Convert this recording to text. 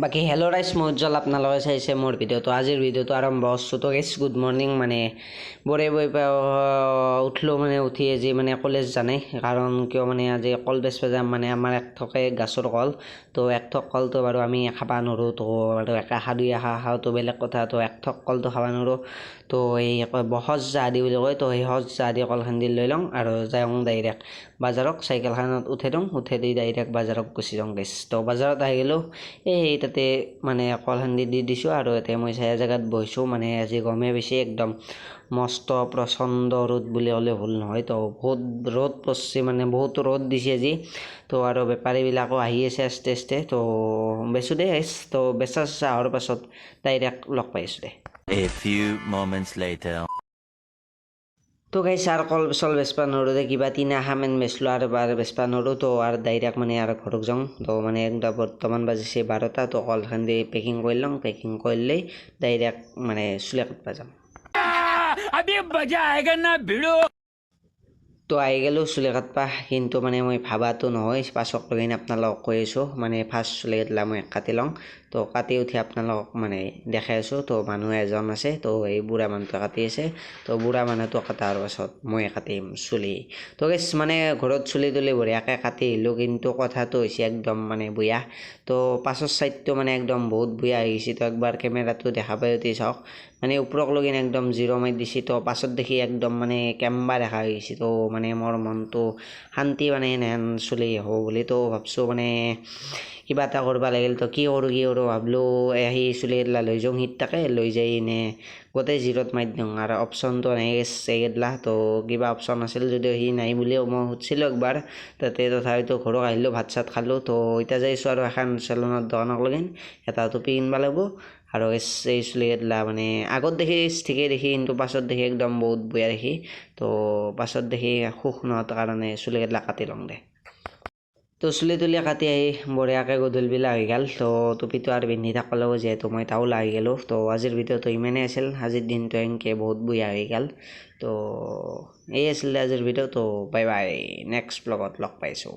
বাকী হেল্ল' ৰাইজ, মই উজ্জ্বল, আপোনালোকে চাইছে মোৰ ভিডিঅ'টো। আজিৰ ভিডিঅ'টো আৰম্ভ হৈছোঁ। তো গেছ গুড মৰ্ণিং। মানে বৰে বৈ উঠলোঁ, মানে উঠি আজি মানে কলেজ জানে কাৰণ কিয় মানে আজি কল বেচবা যাম। মানে আমাৰ এক থকে গাছৰ কল, তো এক থক কলটো বাৰু আমি খাবা নোৱাৰোঁ। তো বাৰু একা দুই খাওঁতো বেলেগ কথা, তো এক থক কলটো খাব নোৱাৰোঁ। তো এই সজ জাহাদি বুলি কয়, তো সেই সজ জাহাদি কলখান দি লৈ লওঁ আৰু যাওঁ ডাইৰেক্ট বাজাৰক। চাইকেলখনত উঠাই দিওঁ, উঠাই দি ডাইৰেক্ট বাজাৰত গুচি যাওঁ গেছ। তো বাজাৰত আহি গ'লোঁ, এই তাতে মানে কলখান দি দিছোঁ আৰু ইয়াতে মই চাই জেগাত বহিছোঁ। মানে আজি গমেই বেছি একদম মস্ত প্ৰচণ্ড ৰ'দ বুলি ক'লে ভুল নহয়। তো বহুত ৰ'দ পৰছে, মানে বহুত ৰ'দ দিছে আজি। তো আৰু বেপাৰীবিলাকো আহি আছে আস্তে আস্তে। তো বেচোঁ দে গাইছ। তো বেচা চেচা হোৱাৰ পাছত ডাইৰেক্ট লগ পাইছোঁ দে। A few moments later. তো গাইছ আৰু কল চল বেচবা নোৱাৰোঁ দে, কিবা তিনা খামেন বেচলোঁ আৰু বেচবা নোৱাৰোঁ। তো আৰু ডাইৰেক্ট মানে আৰু ঘৰক যাওঁ। তো মানে একদম বৰ্তমান বাজিছে 12টা। তো কলখান দি পেকিং কৰি লওঁ, পেকিং কৰিলেই ডাইৰেক্ট মানে চুলি কাটবা যাম। अभी मजा आएगा ना भिड़ो। তো আহি গ'লোঁ চুলি কাটবা, কিন্তু মানে মই ভাবাটো নহয়। পাছক লগিন আপোনালোকক কৈ আছোঁ, মানে ফাৰ্ষ্ট চুলি কাটিলা মই কাটি লওঁ। তো কাটি উঠি আপোনালোকক মানে দেখাই আছোঁ। তো মানুহ এজন আছে, তো এই বুঢ়া মানুহটোৱে কাটি আছে। তো বুঢ়া মানুহটো কটাৰ পাছত মই কাটিম চুলি। তো গেছ মানে ঘৰত চুলি তুলি বঢ়িয়াকৈ কাটি আহিলোঁ, কিন্তু কথাটো হৈছে একদম মানে বেয়া। তো পাছৰ চাইডটো মানে একদম বহুত বেয়া হৈ গৈছে। তো একবাৰ কেমেৰাটো দেখা পাই উঠি চাওক, মানে ওপৰক লগিন একদম জিৰ' মাৰি দিছে। তো পাছত দেখি একদম মানে কেম্বা দেখা হৈ গৈছে। তো মানে মোৰ মনটো শান্তি মানে এনেহেন চলি হ'ব বুলি তো ভাবছোঁ। মানে কিবা এটা কৰিব লাগিল। তো কি কৰোঁ ভাবলোঁ, আহি চুলি কেইডাল লৈ যাওঁ সিত তাকে লৈ যাই এনে গোটেই জিৰত মাৰি দিওঁ। আৰু অপশ্যনটো নাই এইগিলা। তো কিবা অপশ্যন আছিল যদিও সি নাই বুলিও মই সুধিছিলোঁ একবাৰ তাতে। তথাপিতো ঘৰত আহিলোঁ, ভাত চাত খালোঁ। তো এতিয়া যাইছোঁ আৰু এখন চেলুনৰ দোকানক লগিন এটা টুপি কিনবা লাগিব। আৰু এই চুলি কেইডাল মানে আগত দেখি ঠিকেই দেখি, কিন্তু পাছত দেখি একদম বহুত বেয়া দেখি। তো পাছত দেখি সুখ নোহোৱাৰ কাৰণে চুলি কেইডাল কাটি লওঁ দে। তো চুলি তুলি কাটি আহি বঢ়িয়াকৈ গধূলিবিলাক হৈ গ'ল। তো টুপিটো আৰু পিন্ধি থাকিব লাগিব, যিহেতু মই টাউল আহি গ'লোঁ। তো আজিৰ ভিডিঅ'টো ইমানেই আছিল। আজিৰ দিনটো এনেকৈ বহুত বেয়া হৈ গ'ল। তো এই আছিলে আজিৰ ভিডিঅ'। তো বাই বাই, নেক্সট ব্লগত লগ পাইছোঁ।